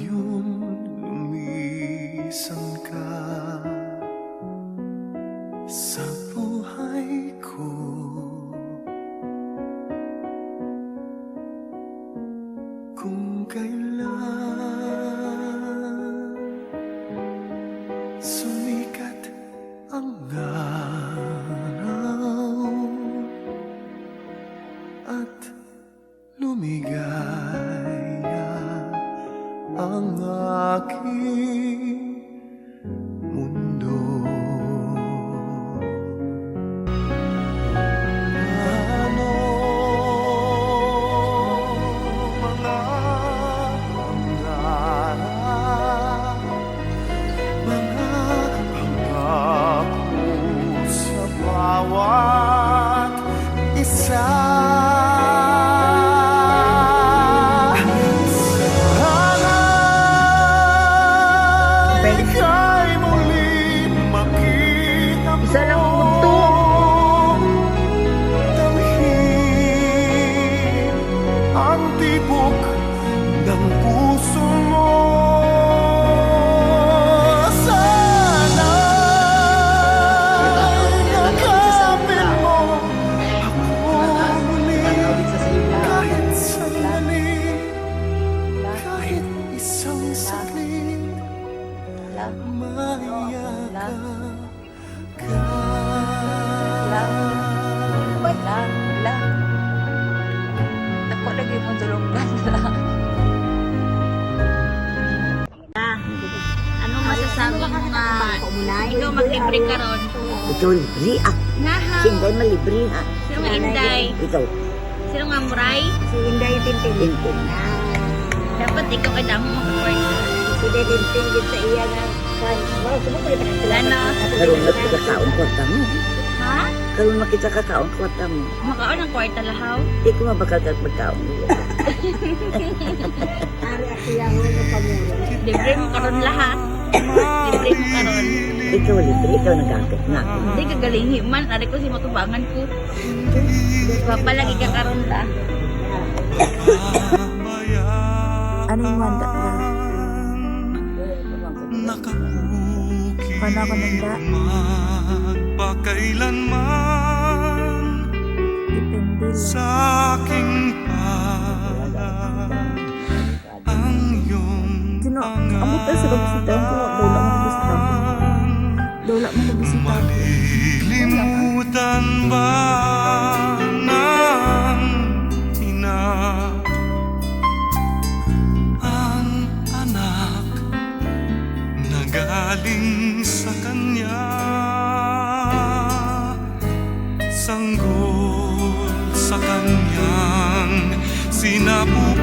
Ngayon lumisan ka sa buhay ko. Kung kailan sumikat ang araw at lumigaya ang aking mundo. Ano mga pangarap, mga pangako sa bawat isa. Isa lang mundo. Damhin ang tibok ng puso mo. Sana yakapin mo ako muli. Kahit sandali, kahit isang saglit, mayakap lang. Ako lagi mo tulungan lang. Anong masasabi mo nga ikaw maglibre ka ron? Ikaw libre ah. Naha. Si Inday malibre ha. Sino nga Inday? Ikaw. Sino nga Muray? Si Inday Tintin. Tintin. Dapat ikaw ay damo makakwarta. Si Inday Tintin din sa iya nga. Wow, sumukulit na sila. Ano? Karoon makita kaon kwarta mo. Ha? Karoon makita ka kaon kwarta mo. Makaon ang kwarta lahaw? Di ko mabakal ka magkaon mo. Ari ako yung pamulong. Libre mo karon lahat. Libre mo karon. Ikaw libre, ikaw nagkakit na. Hindi ka galingi man. Ari ko si matubangan ko. Papalagi ka karon ta. Anong wanda ka? Nakauukit Kana ko nanda. magpakailanman Depende lang. sa aking palad ang iyong Sino? Amot na sa bisita ko. Dawla mo bisita. Dawla mo bisita. malilimutan ba ng ina ang anak na galing sa kanya? Sanggol sa kanyang sinabuhay.